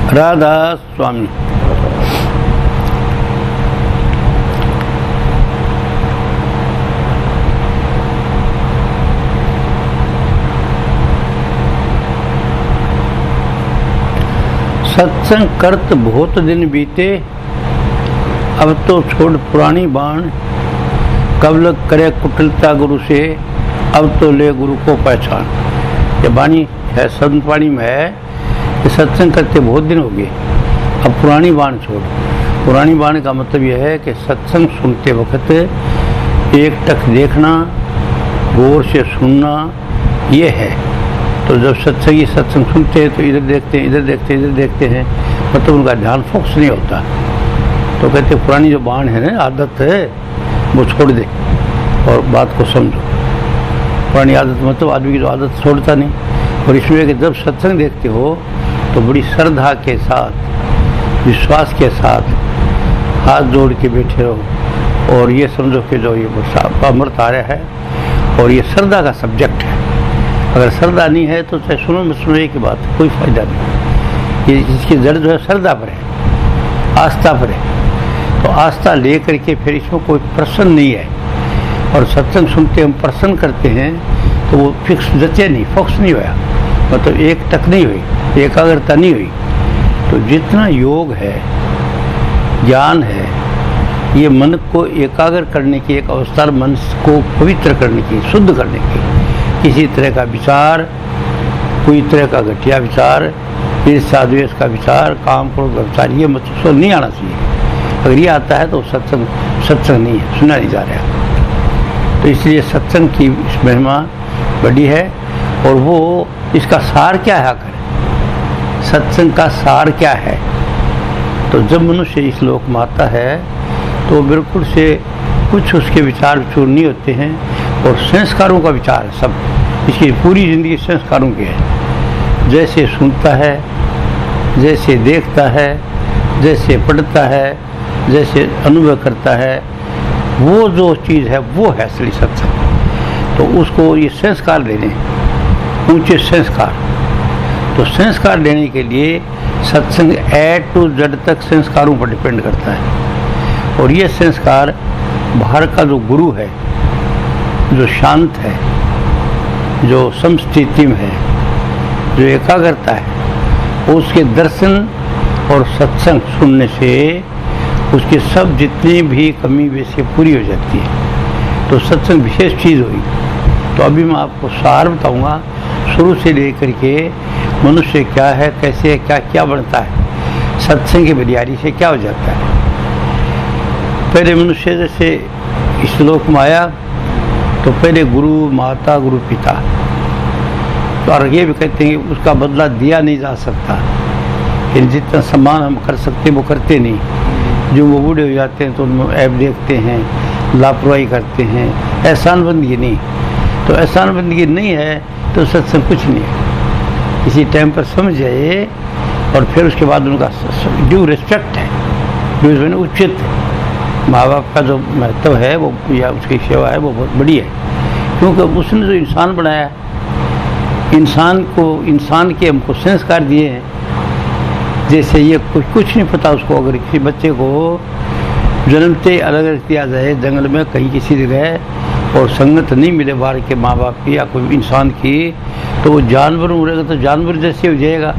राधा स्वामी। सत्संग करत बहुत दिन बीते, अब तो छोड़ पुरानी बाण। कब लग करे कुटिलता गुरु से, अब तो ले गुरु को पहचान। ये वाणी है, संत वाणी में है कि सत्संग करते बहुत दिन हो गए, अब पुरानी बाण छोड़। पुरानी बाण का मतलब यह है कि सत्संग सुनते वक्त एक टक देखना, गौर से सुनना, ये है। तो जब सत्संगी सत्संग सुनते हैं तो इधर देखते हैं, इधर देखते हैं, इधर देखते हैं, मतलब उनका ध्यान फोकस नहीं होता। तो कहते पुरानी जो बाण है ना, आदत है, वो छोड़ दे और बात को समझो। पुरानी आदत मतलब आदमी की जो आदत छोड़ता नहीं। और इसमें कि जब सत्संग देखते हो तो बड़ी श्रद्धा के साथ, विश्वास के साथ हाथ जोड़ के बैठे रहो और ये समझो कि जो ये अमृत आ रहा है और ये श्रद्धा का सब्जेक्ट है। अगर श्रद्धा नहीं है तो चाहे सुनो मत सुनो, एक बात, कोई फायदा नहीं। ये इसकी जड़ जो है श्रद्धा पर है, आस्था पर है। तो आस्था ले करके फिर इसमें कोई प्रश्न नहीं है। और सत्संग सुनते हम प्रश्न करते हैं तो वो फिक्स जचे नहीं, फोकस नहीं हुआ, मतलब एक टक नहीं हुई, एकाग्रता नहीं हुई। तो जितना योग है, ज्ञान है, ये मन को एकाग्र करने की एक अवस्था, मन को पवित्र करने की, शुद्ध करने की। किसी तरह का विचार, कोई तरह का घटिया विचार, ईर्ष्या द्वेष का विचार, काम क्रोध का विचार, ये मतलब नहीं आना चाहिए। अगर ये आता है तो सत्संग नहीं है, सुना नहीं जा रहा। तो इसलिए सत्संग की महिमा बड़ी है। और वो इसका सार क्या है, आकर सत्संग का सार क्या है? तो जब मनुष्य इस लोक में आता है तो बिल्कुल से कुछ उसके विचार चूर नहीं होते हैं और संस्कारों का विचार है सब। इसकी पूरी जिंदगी संस्कारों की है। जैसे सुनता है, जैसे देखता है, जैसे पढ़ता है, जैसे अनुभव करता है, वो जो चीज़ है वो है असली सत्संग। तो उसको ये संस्कार देने, ऊंचे संस्कार। तो संस्कार देने के लिए सत्संग ए टू जेड तक संस्कारों पर डिपेंड करता है। और ये संस्कार बाहर का जो गुरु है, जो शांत है, जो समस्थिति में है, जो एकाग्रता है, उसके दर्शन और सत्संग सुनने से उसकी सब जितनी भी कमी वैसे पूरी हो जाती है। तो सत्संग विशेष चीज़ हुई। तो अभी मैं आपको सार बताऊंगा, शुरू से लेकर के मनुष्य क्या है, कैसे है, क्या क्या बनता है, सत्संग की बलियारी से क्या हो जाता है। पहले मनुष्य जैसे इस लोक में आया तो पहले गुरु माता, गुरु पिता, तो और ये भी कहते हैं कि उसका बदला दिया नहीं जा सकता। लेकिन जितना सम्मान हम कर सकते वो करते नहीं। जो वो बूढ़े हो जाते हैं तो उनमें ऐप देखते हैं, लापरवाही करते हैं, एहसान बंदगी नहीं। तो एहसान बंदगी नहीं है तो सत्संग कुछ नहीं है। इसी टाइम पर समझ जाए और फिर उसके बाद उनका ड्यू रिस्पेक्ट है, ड्यू उचित माँ बाप का जो महत्व है वो या उसकी सेवा है वो बहुत बड़ी है। क्योंकि उसने जो इंसान बनाया, इंसान के हमको संस्कार दिए हैं। जैसे ये कुछ नहीं पता उसको, अगर किसी बच्चे को जन्मते अलग रख दिया जाए जंगल में कहीं किसी जगह और संगत नहीं मिले बाहर के माँ बाप की या कोई इंसान की, तो वो जानवर रहेगा तो जानवर जैसे हो जाएगा।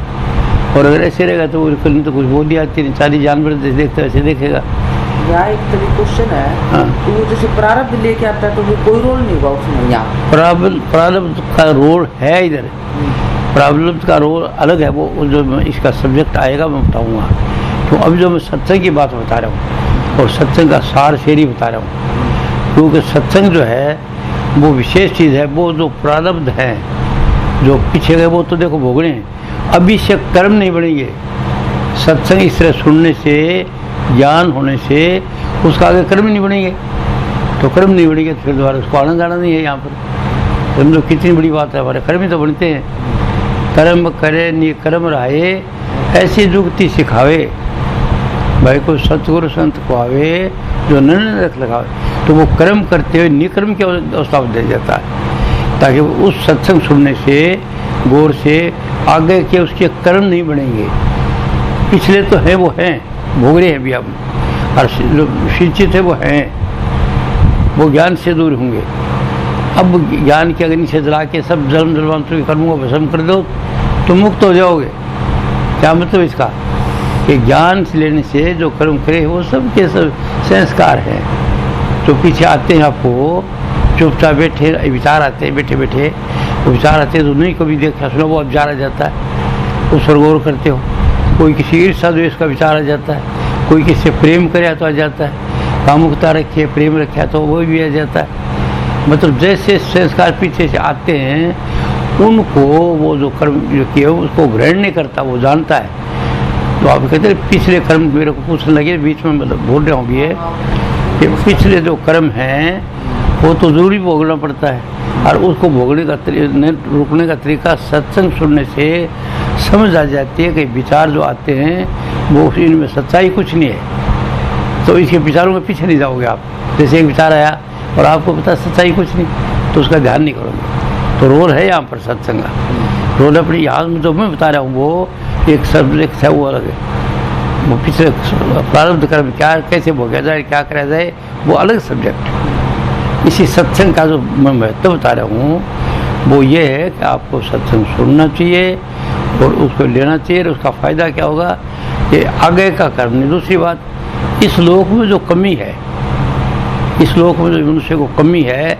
और अगर ऐसे रहेगा तो वो तो कुछ बोली आती नहीं, सारी जानवर जैसे देखते वैसे देखेगा। यहाँ एक तभी क्वेश्चन है, हाँ। तो वो जैसे प्रारब्ध लेके आता है तो वो कोई रोल नहीं होगा उसमें। यहाँ प्रारब्ध का रोल है, इधर प्रारब्ध का रोल अलग है। वो जो इसका सब्जेक्ट आएगा मैं बताऊंगा। तो अभी जो मैं सत्संग की बात बता रहा हूँ और सत्संग का सार शेरी बता रहा हूँ, क्योंकि सत्संग जो है वो विशेष चीज़ है। वो जो प्रारब्ध है जो पीछे गए वो तो देखो भोगने हैं, अभी से कर्म नहीं बढ़ेंगे। सत्संग इस तरह सुनने से, ज्ञान होने से उसका आगे कर्म नहीं बढ़ेंगे। तो कर्म नहीं बढ़ेंगे तो फिर दोबारा उसको आना जाना नहीं है। यहाँ पर समझो कितनी बड़ी बात है, हमारे कर्म ही तो बनते हैं। कर्म करे नी कर्म रहाए, ऐसी जुगती सिखावे। भाई को सतगुरु संत को आवे जो नरक लगावे, तो वो कर्म करते हुए निकर्म की अवस्था में दे जाता है, ताकि उस सत्संग सुनने से, गौर से आगे के उसके कर्म नहीं बनेंगे। पिछले तो हैं, वो हैं, भोग रहे हैं भी अब, और जो शिक्षित है वो हैं, वो ज्ञान से दूर होंगे। अब ज्ञान की अग्नि से जला के सब जन्म जन्मांतरों के कर्मों को भस्म कर दो तो मुक्त हो जाओगे। क्या मतलब इसका? कि ज्ञान लेने से जो कर्म करे वो सब के सब संस्कार हैं। तो पीछे आते हैं, आपको चुपचाप बैठे विचार आते हैं, बैठे बैठे वो विचार आते हैं तो नहीं कभी देखा सुना वो अब विचार आ जाता है, उस पर गौर करते हो। कोई किसी ईर्ष्या द्वेष का विचार आ जाता है, कोई किसी प्रेम करे तो आ जाता है, कामुकता रखी है, प्रेम रखा है तो वो भी आ जाता है। मतलब जैसे संस्कार पीछे से आते हैं उनको वो जो कर्म जो किया उसको ग्रहण नहीं करता, वो जानता है। तो आप कहते हैं पिछले कर्म, मेरे को पूछने लगे बीच में, मतलब बोल रहा हूँ भी ये कि पिछले जो कर्म हैं वो तो जरूरी भोगना पड़ता है, और उसको भोगने का रुकने का तरीका सत्संग सुनने से समझ आ जाती है कि विचार जो आते हैं वो इनमें सच्चाई कुछ नहीं है। तो इसके विचारों के पीछे नहीं जाओगे आप। जैसे एक विचार आया और आपको पता सच्चाई कुछ नहीं, तो उसका ध्यान नहीं करोगे। तो रोल है यहाँ पर सत्संग का। रोल अपनी याद में जो मैं बता रहा हूँ वो एक सब्जेक्ट है, वो अलग है। वो पिछले प्रारब्ध कर्म क्या कैसे भोगा जाए, क्या करा जाए, वो अलग सब्जेक्ट। इसी सत्संग का जो मैं महत्व बता रहा हूँ वो ये है कि आपको सत्संग सुनना चाहिए और उसको लेना चाहिए। और उसका फ़ायदा क्या होगा कि आगे का कर्म नहीं। दूसरी बात, इस लोक में जो कमी है, इस लोक में जो मनुष्य को कमी है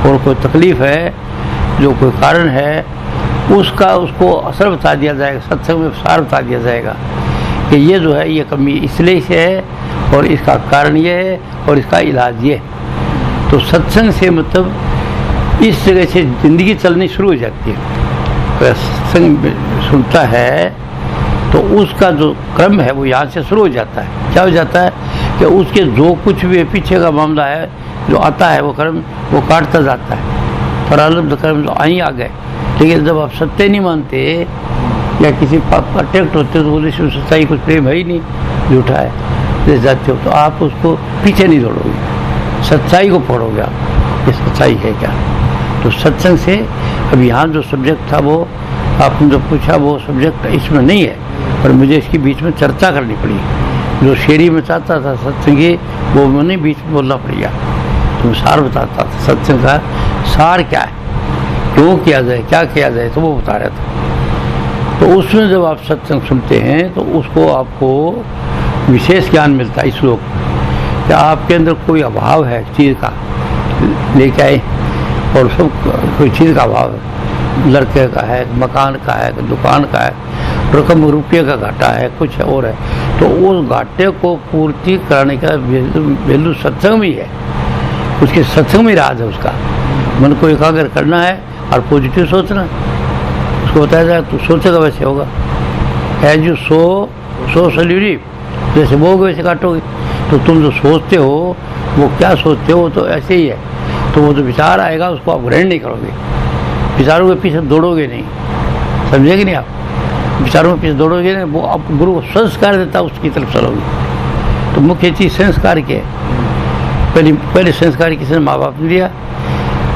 और कोई तकलीफ़ है, जो कोई कारण है, उसका उसको असर बता दिया जाएगा, सत्संग में सार बता दिया जाएगा कि ये जो है ये कमी इसलिए से है और इसका कारण ये है और इसका इलाज ये है। तो सत्संग से मतलब इस जगह से ज़िंदगी चलनी शुरू हो जाती है। अगर सत्संग सुनता है तो उसका जो क्रम है वो यहाँ से शुरू हो जाता है। क्या हो जाता है कि उसके जो कुछ भी पीछे का मामला है जो आता है वो कर्म वो काटता जाता है। प्रारब्ध कर्म तो आई आ गए, लेकिन जब आप सत्य नहीं मानते या किसी पाप का अट्रैक्ट होते हो तो बोले सच्चाई कुछ प्रेम है ही नहीं, झूठा है, जैसे जाते हो तो आप उसको पीछे नहीं दौड़ोगे, सच्चाई को पढ़ोगे आप, ये सच्चाई है क्या। तो सत्संग से अब यहाँ जो सब्जेक्ट था वो आपने जो पूछा वो सब्जेक्ट इसमें नहीं है, पर मुझे इसकी बीच में चर्चा करनी पड़ी। जो शेरी में चाहता था सत्संगी वो मैंने बीच में बोलना पड़ेगा। तो मैं सार बताता था सत्संग का सार क्या है, क्यों किया जाए, क्या किया जाए, तो वो बता रहा था। तो उसमें जब आप सत्संग सुनते हैं तो उसको आपको विशेष ज्ञान मिलता है। इस लोक कि आपके अंदर कोई अभाव है चीज़ का, लेके आए और सब कोई चीज़ का अभाव है, लड़के का है, मकान का है, दुकान का है, रकम रुपये का घाटा है, कुछ और है, तो उस घाटे को पूर्ति कराने का वैल्यू सत्संग में है, उसके सत्संग में राज है। उसका मन को एकाग्र करना है और पॉजिटिव सोचना। उसको बताया जाए तो सोचेगा वैसे होगा। As you sow shall you reap, जैसे बोओगे वैसे काटोगे। तो तुम जो सोचते हो वो क्या सोचते हो तो ऐसे ही है। तो वो जो विचार आएगा उसको आप ग्रहण नहीं करोगे, विचारों के पीछे दौड़ोगे नहीं, समझेगे नहीं आप। विचारों के पीछे दौड़ोगे नहीं, वो आप गुरु को संस्कार देता है उसकी तरफ चलोगे। तो मुख्य चीज़ संस्कार की है। पहले संस्कार किसी ने माँ बाप ने दिया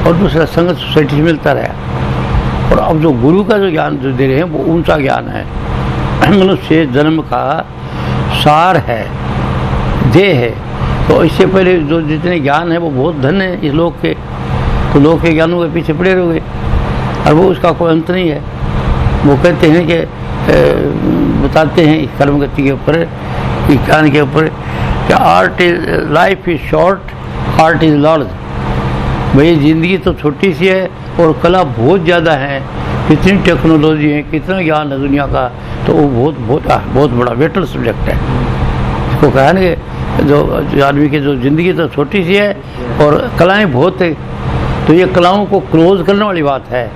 और दूसरा संगत सोसाइटी से मिलता रहा। और अब जो गुरु का जो ज्ञान जो दे रहे हैं वो ऊंचा ज्ञान है, मनुष्य जन्म का सार है, देह है। तो इससे पहले जो जितने ज्ञान है वो बहुत धन है इस लोक के, तो लोक के ज्ञानों के पीछे पड़े रहोगे और वो उसका कोई अंत नहीं है। वो कहते हैं कि बताते हैं इस कर्म गति के ऊपर, इस ज्ञान के ऊपर कि art is life is short, art is large. भाई ज़िंदगी तो छोटी सी है और कला बहुत ज़्यादा है, कितनी टेक्नोलॉजी है, कितना ज्ञान है दुनिया का, तो वो बहुत बड़ा वेटल सब्जेक्ट है। इसको कहा ना कि जो आदमी की जो ज़िंदगी तो छोटी सी है और कलाएं बहुत है, तो ये कलाओं को क्लोज करने वाली बात है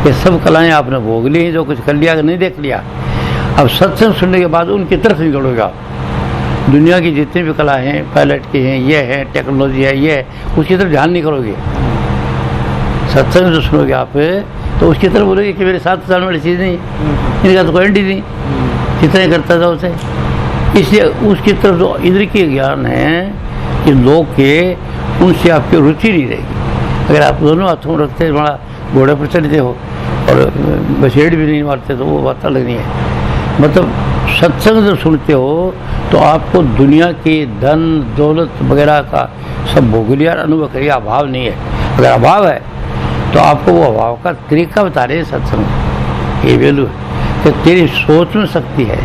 कि सब कलाएं आपने भोग ली हैं, जो कुछ कर लिया नहीं देख लिया। अब सत्संग सुनने के बाद उनकी तरफ नहीं दौड़ोगे आप। दुनिया की जितनी भी कला हैं, पायलट की हैं, ये है, टेक्नोलॉजी है, ये है, उसकी तरफ ध्यान नहीं करोगे। सत्संग जो सुनोगे आप तो उसकी तरफ बोलोगे कि मेरे साथ जाने वाली चीज़ नहीं, इनका तो कोई एंड ही नहीं, कितने करता था उसे। इसलिए उसकी तरफ जो इधर के ज्ञान है कि लोग के, उनसे आपकी रुचि नहीं रहेगी। अगर आप दोनों हाथों में रखते बड़ा घोड़े पर चलते हो और बसेड़ भी नहीं मारते तो वो बात अलग नहीं है। मतलब सत्संग जब सुनते हो तो आपको दुनिया की धन दौलत वगैरह का सब भोग लिया अनुभव करिए, अभाव नहीं है। अगर अभाव है तो आपको वो अभाव का तरीका बता रहे हैं सत्संग। ये वैल्यू है कि तेरी सोच में शक्ति है,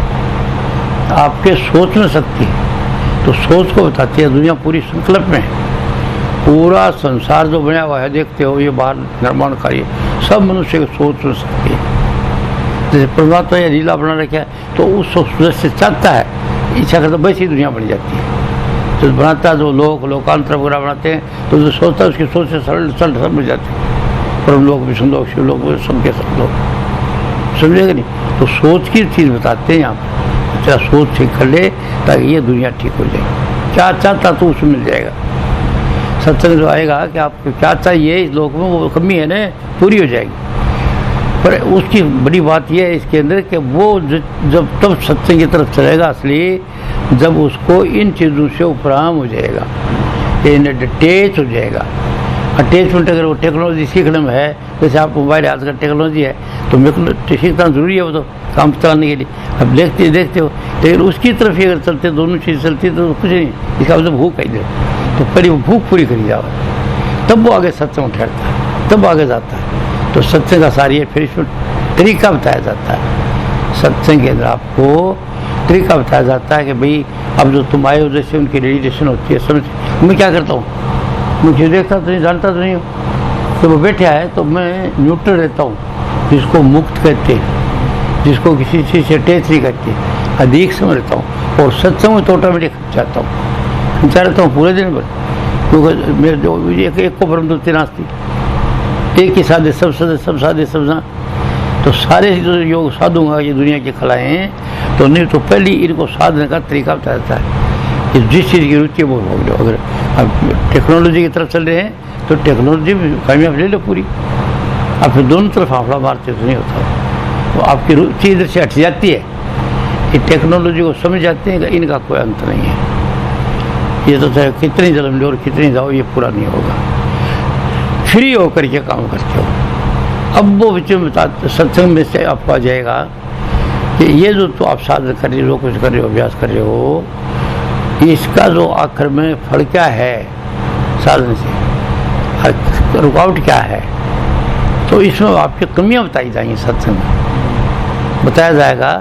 आपके सोच में शक्ति है, तो सोच को बताती है। दुनिया पूरी संकल्प में है, पूरा संसार जो बना हुआ है देखते हो, ये बाहर निर्माण कार्य सब मनुष्य की सोच में शक्ति है। जैसे परमात्मा या लीला बना रखा है तो उस सोच से चाहता है, इच्छा करता वैसी दुनिया बन जाती है। जो बनाता है, जो लोकांतर वगैरह बनाते हैं तो जो सोचता है उसकी सोच से सरल समझ जाते हैं। परम लोग विष्णु लोग शिव लोग सबके सब लोग, समझेगा नहीं? तो सोच की चीज़ बताते हैं यहाँ पर। अच्छा सोच ठीक कर ले ताकि ये दुनिया ठीक हो जाए। क्या चाहता तो उसमें मिल जाएगा। सत्संग जो आएगा कि आपको क्या चाहिए इस लोक में, वो कमी है ना, पूरी हो जाएगी। पर उसकी बड़ी बात यह है इसके अंदर कि वो जब तब सत्संग की तरफ चलेगा असली, जब उसको इन चीज़ों से उपराम हो जाएगा, इन्हें अटैच हो जाएगा। अटैचमेंट अगर वो टेक्नोलॉजी सीखने में है, जैसे आप मोबाइल आजकल टेक्नोलॉजी है तो मेरे को सीखना जरूरी है, वो तो काम चलाने के लिए। अब देखते हो, लेकिन उसकी तरफ ही अगर चलते, दोनों चीज़ चलती तो कुछ नहीं। इसका मतलब भूख है इधर, तो पहले वो भूख पूरी करी जाओ, तब वो आगे सत्संग ठहरता है, तब आगे जाता है। तो सत्संग का सारी है, फिर इसमें तरीका बताया जाता है। सत्संग के अंदर आपको तरीका बताया जाता है कि भाई अब जो तुम आए हो, जैसे उनकी रेडिएशन होती है, समझ। मैं क्या करता हूँ, मुझे देखता तो नहीं, जानता तो नहीं हूँ, तो वो बैठा है तो मैं न्यूट्रल रहता हूँ, जिसको मुक्त कहते हैं, जिसको किसी चीज़ से अटैच नहीं करते, अधिक समय रहता हूँ। और सत्संग में तो ऑटोमेटिक जाता हूँ, खिंचा रहता हूँ पूरे दिन भर, क्योंकि मेरे जो एक को परम द्वितीय नास्ति, एक ही साधे सब साधे सब साधे सब ना। तो सारे जो योग साधूंगा ये दुनिया की कलाएँ हैं, तो नहीं तो पहले इनको साधने का तरीका बताया जाता है कि जिस चीज़ की रुचि है वो भोग लो। अगर अब टेक्नोलॉजी की तरफ चल रहे हैं तो टेक्नोलॉजी भी कामयाब ले लो पूरी, अब फिर दोनों तरफ हाफड़ा मारते तो नहीं होता। तो आपकी रुचि इधर से हट जाती है कि टेक्नोलॉजी को समझ जाते हैं कि इनका कोई अंत नहीं है, ये तो चाहे कितनी जन्म लो और कितनी जाओ ये पूरा नहीं होगा। फ्री होकर के काम करते हो। अब वो बच्चे में सत्संग में से आपको आ जाएगा कि ये जो तो आप साधन कर रहे हो, कुछ कर रहे हो, अभ्यास कर रहे हो, इसका जो आखिर में फल क्या है, साधन से रुकावट क्या है, तो इसमें आपकी कमियां बताई जाएंगी। सत्संग में बताया जाएगा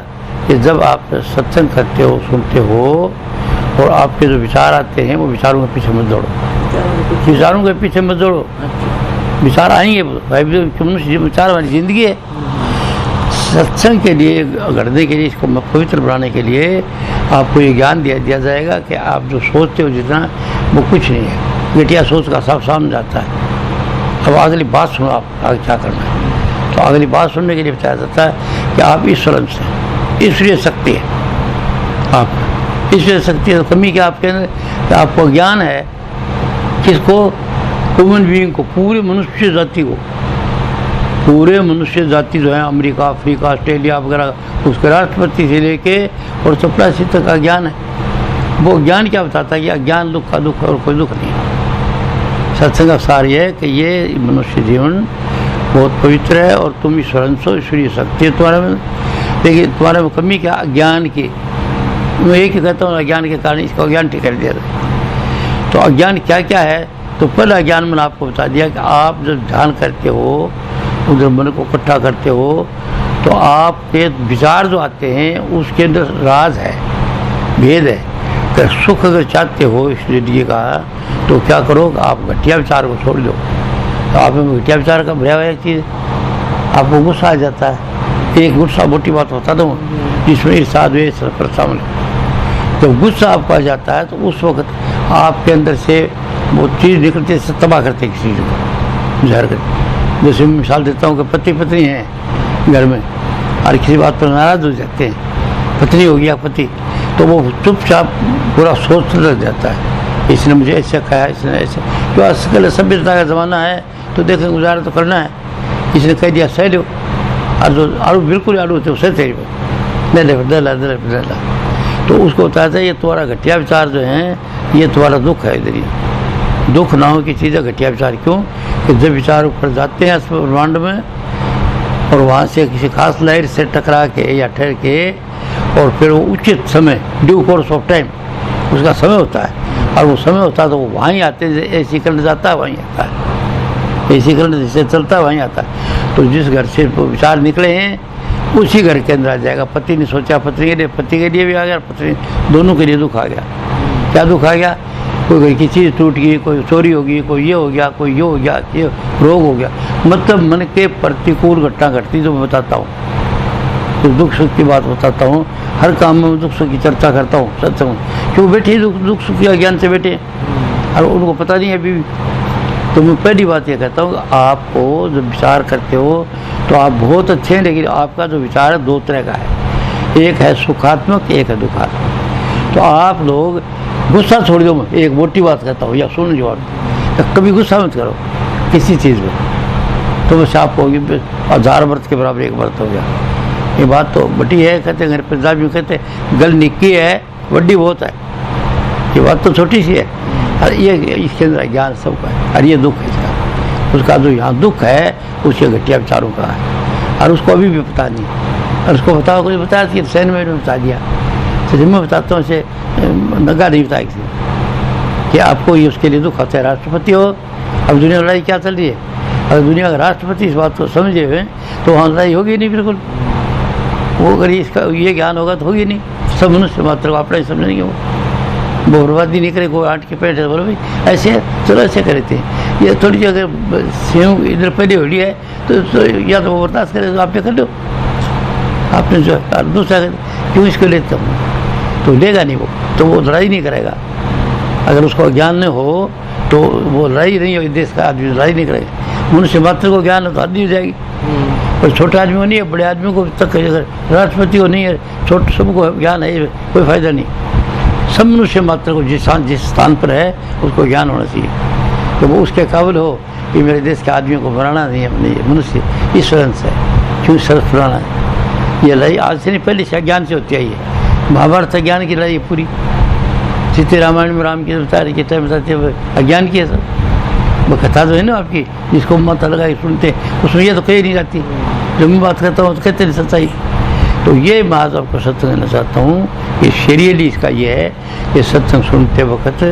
कि जब आप सत्संग करते हो, सुनते हो और आपके जो विचार आते हैं वो विचारों के पीछे मत दौड़ो, विचारों के पीछे मत दौड़ो। विचार आएंगे, मनुष्य विचार वाली जिंदगी है। सत्संग के लिए गढ़ने के लिए, इसको पवित्र बनाने के लिए आपको ये ज्ञान दिया जाएगा कि आप जो सोचते हो जितना, वो कुछ नहीं है, घटिया सोच का सब सामने जाता है। अब अगली बात सुनो, आप आगे क्या करना है। तो अगली बात सुनने के लिए बताया जाता है कि आप ईश्वर से, ईश्वरीय शक्ति है, आप ईश्वरीय शक्ति है। तो कमी क्या आपके अंदर, कि आपको ज्ञान है, किसको, ह्यूमन बीइंग को, पूरे मनुष्य जाति को, पूरे मनुष्य जाति जो है अमेरिका, अफ्रीका, ऑस्ट्रेलिया वगैरह, उसके राष्ट्रपति से लेके और चपरासी तक का ज्ञान है। वो ज्ञान क्या बताता है कि अज्ञान दुख का दुख और कोई दुख नहीं। सत्संग का सार ये है कि ये मनुष्य जीवन बहुत पवित्र है और तुम ईश्वर अंश हो, ईश्वरीय शक्ति है तुम्हारे में, लेकिन तुम्हारे में कमी क्या, अज्ञान की। मैं एक ही कहता हूँ, अज्ञान के कारण इसको अज्ञान ठीक कर दिया था। तो अज्ञान क्या क्या है, तो पहला ज्ञान मैंने आपको बता दिया कि आप जब ध्यान करते हो, उधर मन को इकट्ठा करते हो, तो आपके विचार जो आते हैं उसके अंदर राज है, भेद है। अगर सुख अगर चाहते हो इस जिंदगी का, तो क्या करो, आप घटिया विचार को छोड़ दो। तो आप में घटिया विचार का भरा हुआ एक चीज़, आपको गुस्सा आ जाता है। एक गुस्सा मोटी बात बता दूँ, जिसमें ईर्ष्या द्वेष शामिल है। जब गुस्सा आपको आ जाता है तो उस वक्त आपके अंदर से वो चीज़ निकलती है, तबाह करते किसी चीज़ को, जहर करते। जैसे मैं मिसाल देता हूँ कि पति पत्नी हैं घर में और किसी बात पर नाराज़ हो जाते हैं, पत्नी हो गया पति, तो वो चुपचाप पूरा सोचने लग जाता है, इसने मुझे ऐसे कहा, इसने ऐसे। तो आजकल सभ्यता का ज़माना है तो देखें गुजारा तो करना है, इसने कह दिया सह लो, और जो आलू बिल्कुल आलू होते उसे सही दे, तो उसको बताया था ये तुम्हारा घटिया विचार जो है, ये तुम्हारा दुख है। इधर ही दुख ना हो की चीज़ है घटिया विचार। क्यों कि जब विचार ऊपर जाते हैं ब्रह्मांड में और वहाँ से किसी खास लहर से टकरा के या ठहर के और फिर वो उचित समय, ड्यू कोर्स ऑफ टाइम, उसका समय होता है, और वो समय होता है तो वो वहीं आते हैं। ऐसी करंट जाता है वहीं आता है, ऐसी करंट जिससे चलता है वहीं आता है। तो जिस घर से विचार निकले हैं उसी घर के अंदर आ जाएगा। पति ने सोचा पत्नी के लिए, पति के लिए भी आ गया, पत्नी, दोनों के लिए दुख आ गया। क्या दुख आ गया? कोई घर की चीज़ टूट गई, कोई चोरी होगी, कोई ये हो गया, कोई ये हो गया, ये रोग हो गया, मतलब मन के प्रतिकूल घटना घटती जो मैं बताता हूँ, तो दुख सुख की बात बताता हूँ। हर काम में दुख सुख की चर्चा करता हूँ सत्संग में, क्यों बैठे दुख सुख के ज्ञान से बैठे और उनको पता नहीं है अभी भी। तो मैं पहली बात ये कहता हूँ, आपको जब विचार करते हो तो आप बहुत अच्छे हैं, लेकिन आपका जो विचार है दो तरह का है, एक है सुखात्मक, एक है दुखात्मक। तो आप लोग गुस्सा छोड़ दो। मैं एक मोटी बात कहता हूँ, या सुन जो, कभी गुस्सा मत करो किसी चीज़ में, तो बस आप होगी 1000 व्रत के बराबर एक व्रत हो गया। ये बात तो बड़ी है, कहते घर पर दादी कहते गल निक्की है बड़ी बहुत है, ये बात तो छोटी सी है। और ये इसके अंदर ज्ञान सबका है, और ये दुख है इसका, उसका जो यहाँ दुख है उसके घटिया विचारों का है, और उसको अभी भी पता नहीं। और उसको बताओ, कुछ बताया कि सैन में बता दिया, तो जब मैं बताता हूँ उसे नगा नहीं बताया किसी कि आपको ये उसके लिए दुख होता है। राष्ट्रपति हो, अब दुनिया लड़ाई क्या चल रही है, अगर दुनिया का राष्ट्रपति इस बात को समझे हुए तो वहाँ लड़ाई होगी नहीं बिल्कुल। वो अगर इसका ये ज्ञान होगा तो होगी नहीं। सब मनुष्य मात्र को अपना ही समझेंगे, वो बर्बादी नहीं करे, कोई आठ के पेट है, बोलो भाई ऐसे चलो ऐसे करे थे। ये थोड़ी सी अगर सेव इधर पहले हो लिया है तो या तो वो बर्दाश्त करे, तो आप कर लो, आपने जो दूसरा क्यों इसको लेता हूँ, तो लेगा नहीं वो, तो वो लड़ाई नहीं करेगा। अगर उसको ज्ञान नहीं हो तो वो लड़ाई नहीं होगी, देश का आदमी लड़ाई नहीं करेगा। मनुष्य मात्र को ज्ञान हो तो हद नहीं हो जाएगी। और छोटे आदमी को नहीं है, बड़े आदमी को तक, अगर राष्ट्रपति को नहीं है, छोटे सबको ज्ञान है, कोई फायदा नहीं। सब मनुष्य मात्र को जिस स्थान पर है उसको ज्ञान होना चाहिए, तो वो उसके काबिल हो कि मेरे देश के आदमियों को बनाना नहीं है। अपने मनुष्य ईश्वर से क्यों सरफ बनाना है। ये लड़ाई आज से नहीं, पहले से ज्ञान से होती आई है। महाभारत ज्ञान की लड़ाई पूरी, सीते रामायण में राम की बता रही कि टाइम बताते हुए अज्ञान की है सर। वो कथा तो है ना आपकी, जिसको मत लगा सुनते, उसमें ये तो कही नहीं जाती। जब मैं बात करता हूँ तो कहते नहीं सच्चाई। तो ये बात आपको सत्संग देना चाहता हूँ कि सीरियली इसका ये है कि सत्संग सुनते वक्त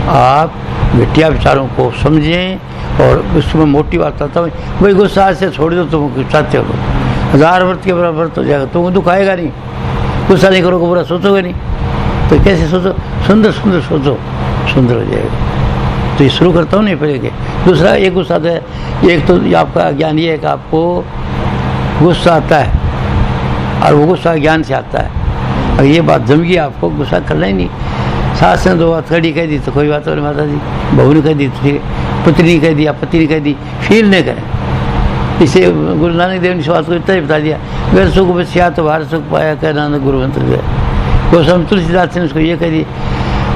आप घटिया विचारों को समझें। और उसमें मोटी बात करता हूँ, भाई गुस्सा से छोड़ दो, तुम चाहते हो 1000 व्रत के बराबर तो जाएगा, तुमको दुख आएगा नहीं। गुस्सा नहीं करोगे, बुरा सोचोगे नहीं, तो कैसे सोचो, सुंदर सुंदर सोचो, सुंदर हो जाएगा। तो ये शुरू करता हूँ नहीं पहले के। दूसरा एक गुस्सा है, एक तो आपका ज्ञान ये है कि आपको गुस्सा आता है, और वो गुस्सा ज्ञान से आता है। और ये बात जम गई, आपको गुस्सा करना ही नहीं। सास ने 2 बात खड़ी कह दी तो कोई बात नहीं, माता जी बहू ने कह दी तो ठीक है, पुत्री ने कह दी या पति ने कह दी, फील नहीं करें। इसे गुरु नानक देव ने इस बात को इतना ही बता दिया, घर सुख बचिया तो बाहर सुख पाया, कह नानक गुरु मंत्र गए। गोस्वामी तुलसीदास ने उसको ये कह दी,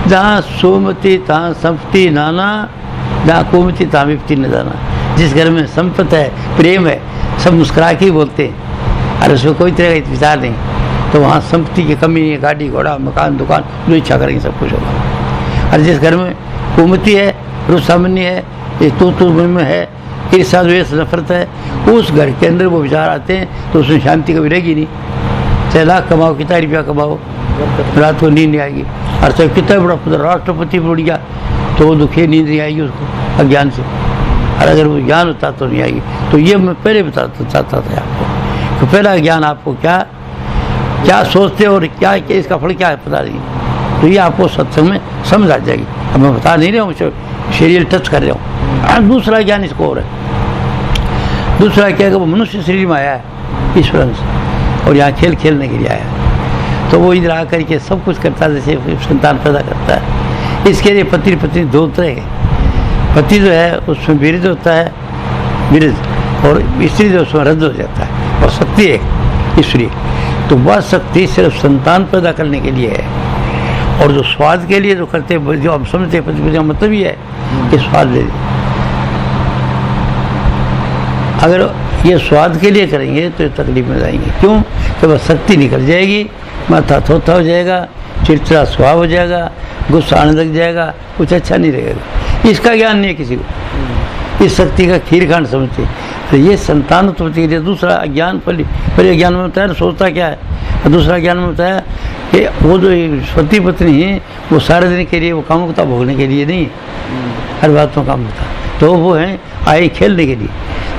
जहाँ सोमति तहाँ संपत्ति नाना, जहाँ कुमति तहाँ विपत्ति न जाना। जिस घर में संपत है, प्रेम है, सब मुस्कुरा के ही बोलते हैं, और उसमें कोई तरह का विचार नहीं, तो वहाँ संपत्ति की कमी नहीं है। गाड़ी घोड़ा मकान दुकान जो इच्छा करेंगे सब कुछ होगा। और जिस घर में कुमति है, रुसामनी है, ये तू में है, ईर्ष्या द्वेष नफरत है, उस घर के अंदर वो विचार आते हैं तो उसमें शांति कभी रहेगी नहीं। चाहे लाख कमाओ, कितना रुपया कमाओ, रात को नींद नहीं आएगी। और चाहे कितना बड़ा राष्ट्रपति बढ़ गया तो वो दुखी नींद नहीं आएगी उसको अज्ञान से। और अगर वो ज्ञान होता तो नहीं आएगी। तो ये मैं पहले बताता चाहता था आपको, तो पहला ज्ञान आपको क्या सोचते और क्या इसका फल क्या है पता नहीं, तो ये आपको सत्संग में समझ आ जाएगी। अब मैं बता नहीं रहा हूँ, सीरियल टच कर रहा हूँ। दूसरा ज्ञान इसको और है, दूसरा क्या है, वो मनुष्य शरीर में आया है ईश्वर से, और यहाँ खेल खेलने के लिए आया है। तो वो इधर आकर के सब कुछ करता है, जैसे संतान पैदा करता है। इसके लिए पति पत्नी 2 तरह है। पति जो है उसमें विरध होता है, विरध, और स्त्री जो उसमें रद्द हो जाता है। और शक्ति है ईश्वरी, तो वह शक्ति सिर्फ संतान पैदा करने के लिए है। और जो स्वाद के लिए जो करते, जो हम समझते हैं पति का मतलब ही है कि स्वाद ले। अगर ये स्वाद के लिए करेंगे तो ये तकलीफ में जाएंगे। क्यों? कि वह शक्ति निकल जाएगी, माथा थोथा हो जाएगा, चिड़चिड़ा स्वभाव हो जाएगा, गुस्सा आने लग जाएगा, कुछ अच्छा नहीं रहेगा। इसका ज्ञान नहीं है किसी को, इस शक्ति का खीरखांड समझते। तो ये संतान उत्पत्ति के लिए दूसरा ज्ञान, पहले ज्ञान में होता है, सोचता क्या है, और दूसरा ज्ञान में बताया कि वो जो पति पत्नी है वो सारे दिन के लिए वो कामुकता भोगने के लिए नहीं, हर बात में कामुकता, तो वो है आए खेलने के लिए।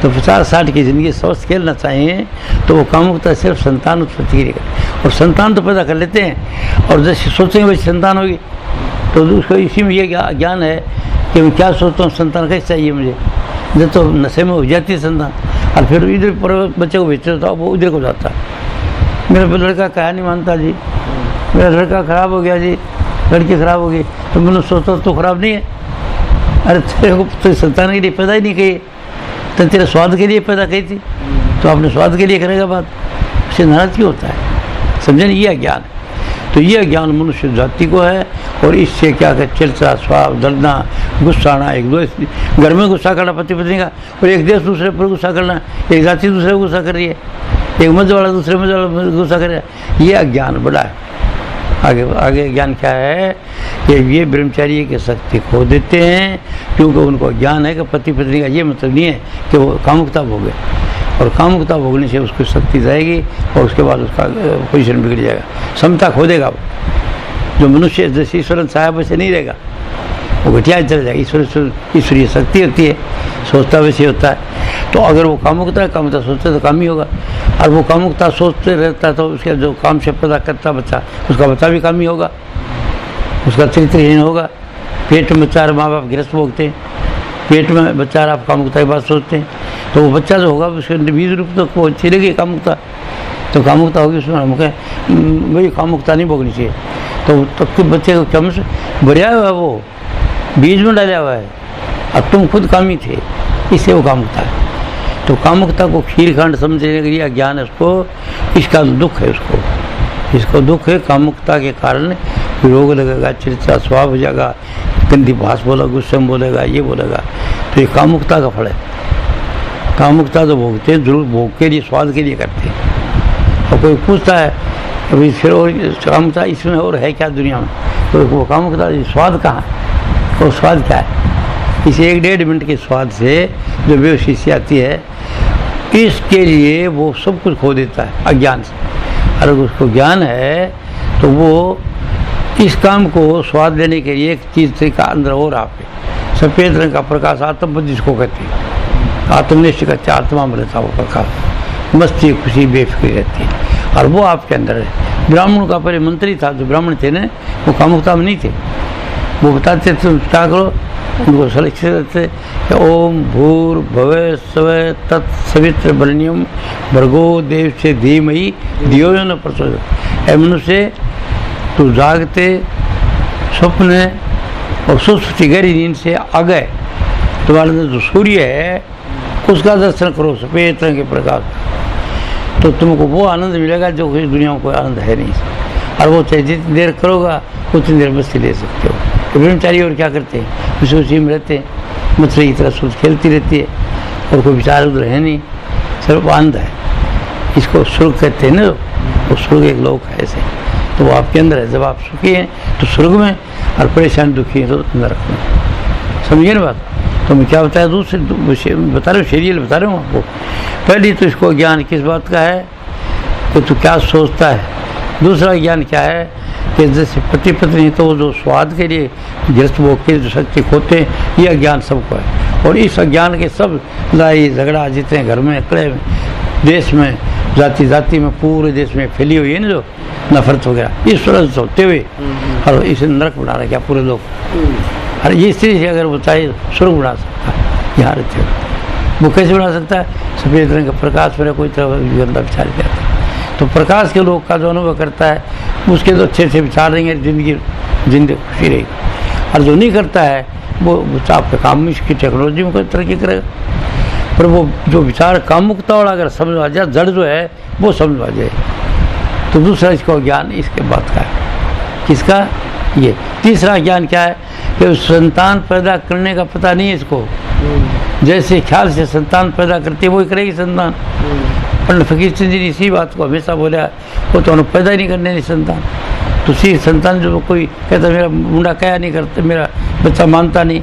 तो 50-60 की ज़िंदगी स्वस्थ खेलना चाहिए तो वो कामुकता सिर्फ संतान उत्पत्ति के लिए करे, और संतान तो पैदा कर लेते हैं, और जैसे सोचेंगे वैसे संतान होगी, तो उसको इसी में ये ज्ञान है कि मैं क्या सोचता हूँ, संतान कैसे चाहिए मुझे, जब तो नशे में हो जाती है संतान, और फिर इधर पर बच्चे को बेच देता वो उधर को जाता है। मेरा लड़का कहा नहीं मानता जी, मेरा लड़का ख़राब हो गया जी, लड़की ख़राब हो गई, तो मैंने सोचता तो ख़राब नहीं है, अरे तेरे को तो संतान के लिए पैदा ही नहीं की, तो तेरे स्वाद के लिए पैदा की थी, तो आपने स्वाद के लिए करेगा बात, उससे नाराज क्यों होता है, समझे नहीं, यह ज्ञान है। तो यह ज्ञान मनुष्य जाति को है, और इससे क्या कर चिड़चिड़ा स्वभाव, डरना, गुस्सा आना, एक दूसरे घर में गुस्सा करना पति पत्नी का, और एक देश दूसरे पर गुस्सा करना, एक जाति दूसरे को गुस्सा कर रही है, एक मध्य वाला दूसरे मध्य वाला गुस्सा कर रहा है, यह अज्ञान बड़ा है। आगे ज्ञान क्या है कि ये ब्रह्मचारी की शक्ति खो देते हैं, क्योंकि उनको ज्ञान है कि पति पत्नी का ये मतलब नहीं है कि वो कामुकता भोगे, और कामुकता भोगने से उसकी शक्ति जाएगी, और उसके बाद उसका पोजीशन बिगड़ जाएगा, समता खो देगा वो। जो मनुष्य जैसे ईश्वर चाहे वैसे नहीं रहेगा, वो घटिया चल जाएगा। ईश्वरीय शक्ति होती है, सोचता वैसे होता है। तो अगर वो कामुकता सोचते तो काम ही होगा, और वो कामुकता सोचते रहता तो उसके जो काम से पैदा करता बच्चा, उसका बच्चा भी काम ही होगा, उसका चरित्रहीन होगा। पेट में बच्चा, माँ बाप गृहस्थ भोगते हैं, पेट में बच्चा आप कामुकता की बात सोचते हैं, तो वो बच्चा जो होगा उसके बीज रूप तो वो छिड़ेगी कामुकता, तो कामुकता होगी उसमें, हम कहें भाई कामुकता नहीं भोगनी चाहिए, तो तब के बच्चे को कम से बढ़िया हुआ, वो बीज में डाला हुआ है, अब तुम खुद कामी थे, इससे वो कामुकता है। तो कामुकता को खीरखंड समझने के लिए ज्ञान है उसको, इसका दुख है इसको दुख है, कामुकता के कारण रोग लगेगा, चिड़चिड़ा स्वभाव हो जाएगा, गंदी भाष बोला, गुस्से में बोलेगा, ये बोलेगा, तो ये कामुकता का फल है। कामुकता तो भोगते हैं, जरूर भोग के लिए, स्वाद के लिए करते हैं। और कोई पूछता है अभी फिर और कामुकता इसमें और है क्या दुनिया में, तो वो कामुकता स्वाद कहाँ है, वो स्वाद क्या है, इस 1-1.5 मिनट के स्वाद से जो बेहोशी आती है, इसके लिए वो सब कुछ खो देता है अज्ञान से। अगर उसको ज्ञान है तो वो इस काम को स्वाद लेने के लिए एक चीज़ का अंदर और आप है, सफ़ेद रंग का प्रकाश आत्मबुद्धि जिसको कहते हैं, आत्मनिष्ठ का आत्मा में रहता वो प्रकाश, मस्ती खुशी बेफिक्री रहती है, और वो आपके अंदर है। ब्राह्मण का पहले मंत्री था, जो ब्राह्मण थे ना वो कामुकता में नहीं थे, वो बताते थे क्या करो, उनको सलक्षित रहते कि ओम भूर्भुवः स्वः तत्सवित्र वरेण्यं भर्गो देवस्य धीमहि धियो यो न प्रचोदयात्। ऐ मनुष्य तो जागते स्वप्न और सुसुप्ति गहरी नींद से आ गए, तुम्हारे अंदर जो सूर्य है उसका दर्शन करो, सफेद रंग के प्रकाश, तो तुमको वो आनंद मिलेगा जो इस दुनिया में कोई आनंद है नहीं, और वो चाहे जितनी देर करोगा उतनी देर मस्ती ले सकते हो। तो ब्रह्मचारी और क्या करते हैं, उसी में रहते हैं, मछली की तरह सोच खेलती रहती है, और कोई विचार उधर है नहीं, सिर्फ आनंद है। इसको स्वर्ग कहते हैं ना, वो स्वर्ग एक लोक है ऐसे, तो वो आपके अंदर है। जब आप सुखी हैं तो स्वर्ग में, और परेशान दुखी हैं तो नरक में, समझिए ना बात। तो मैं क्या बताया, दूसरे बता रहा हूँ, सीरियल बता रहा हूँ आपको। पहली तो इसको ज्ञान किस बात का है कि तू क्या सोचता है, दूसरा ज्ञान क्या है कि जैसे पति पत्नी तो जो स्वाद के लिए गृहस्थ भोग के जो शक्ति खोते हैं, यह ज्ञान सबको है। और इस अज्ञान के सब लड़ाई झगड़ा जितने घर में कड़े में, देश में, जाति जाति में, पूरे देश में फैली हुई है ना जो नफरत वगैरह, इस तरह से होते हुए और इसे नरक बना रहे क्या पूरे लोग। और ये स्त्री से अगर वो चाहे स्वर्ग बना सकता है यहाँ रहते हुए, वो कैसे बना सकता है, सफ़ेद रंग का प्रकाश मेरा कोई तरह गंदा विचार किया था, तो प्रकाश के लोग का जो अनुभव करता है उसके तो अच्छे से विचार रहेंगे, जिंदगी खुशी रहेगी। और जो नहीं करता है वो आपके काम में इसकी टेक्नोलॉजी में कोई तरक्की करेगा, पर वो जो विचार कामुकता वाला अगर समझ आ जाए, जड़ जो है वो समझ आ जाए, तो दूसरा इसको ज्ञान इसके बात का है, किसका, ये। तीसरा ज्ञान क्या है कि संतान पैदा करने का पता नहीं है इसको, जैसे ख्याल से संतान पैदा करती है वही करेगी संतान। पंडित फकीर चंद जी ने इसी बात को हमेशा बोला, वो तो पैदा ही नहीं करने नहीं संतान, तो सी संतान जो कोई कहता मेरा मुंडा क्या नहीं करता, मेरा बच्चा मानता नहीं,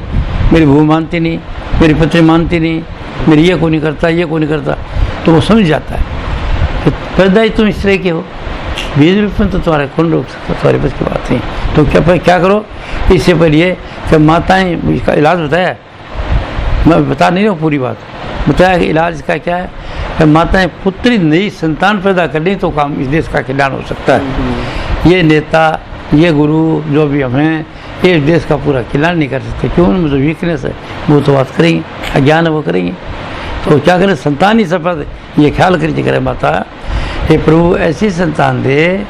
मेरी बहू मानती नहीं, मेरी पत्नी मानती नहीं, मेरी ये को नहीं करता, ये को नहीं करता, तो वो समझ जाता है कि पैदा ही तुम इस तरह के हो, बीज रूप में तो तुम्हारे कौन रोक सकता, तुम्हारे बस की बात नहीं। तो क्या करो, इससे पहले ये कि माताएं, इसका इलाज बताया, मैं बता नहीं रहा पूरी बात, बताया कि इलाज का क्या है कि माताएं पुत्री नई संतान पैदा कर लें तो काम इस देश का कल्याण हो सकता है। ये नेता, ये गुरु जो भी हमें इस देश का पूरा कल्याण नहीं कर सकते, क्यों? उनमें जो वीकनेस है वो तो बात करेंगे, अज्ञान है वो करेंगे। तो क्या करें, संतान ही सफल, ये ख्याल करके करे माता, हे प्रभु ऐसी संतान दे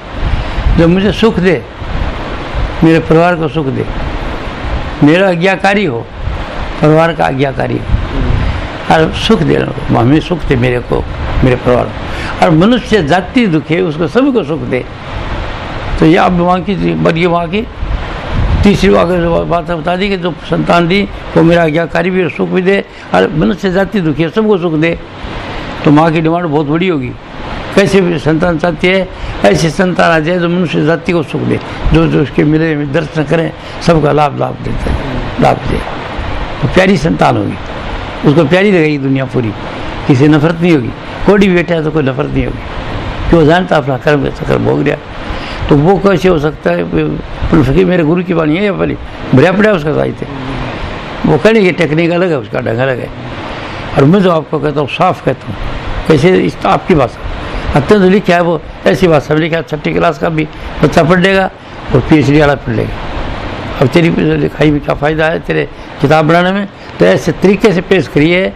जो मुझे सुख दे, मेरे परिवार को सुख दे, मेरा आज्ञाकारी हो, परिवार का आज्ञाकारी हो, और सुख दे, हमें सुख दे मेरे को, मेरे परिवार को। और मनुष्य जाति दुखे उसको सभी को सुख दे। तो ये अब वहाँ की बड़ी, वहाँ की तीसरी बात बता दी कि जो संतान दी वो मेरा आज्ञाकारी भी, सुख भी दे, और मनुष्य जाति दुखी है सबको सुख दे। तो माँ की डिमांड बहुत बड़ी होगी, कैसे भी संतान चाहती है ऐसी संतान आ जाए जो मनुष्य जाति को सुख दे, जो उसके मिले दर्शन करें, सबका लाभ देते लाभ दे। तो प्यारी संतान होगी, उसको प्यारी लगेगी दुनिया पूरी, किसी नफरत नहीं होगी। कोई भी बैठा है तो कोई नफरत नहीं होगी, क्यों? जानता अपना कर्म कर भोग दिया। तो वो कैसे हो सकता है? फकीर मेरे गुरु की वाणी है, या पहले भरा पड़ा उसका साहित्य, वो करेंगे, टेक्निक अलग है, उसका ढंग अलग है। और मैं जो आपको कहता हूँ साफ कहता हूँ, कैसे इस आपकी भाषा अत्यंत लिखा है, वो ऐसी भाषा में लिखा है, 6ठी क्लास का भी बच्चा पढ़ लेगा और PhD वाला पढ़ लेगा। अब तेरी लिखाई में क्या फ़ायदा है तेरे किताब बनाने में? तो ऐसे तरीके से पेश करिए